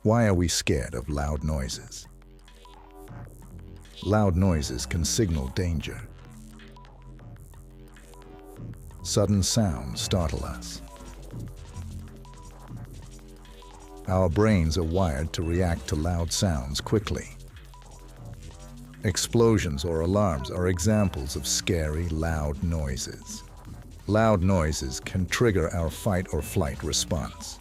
Why are we scared of loud noises? Loud noises can signal danger. Sudden sounds startle us. Our brains are wired to react to loud sounds quickly. Explosions or alarms are examples of scary, loud noises. Loud noises can trigger our fight or flight response.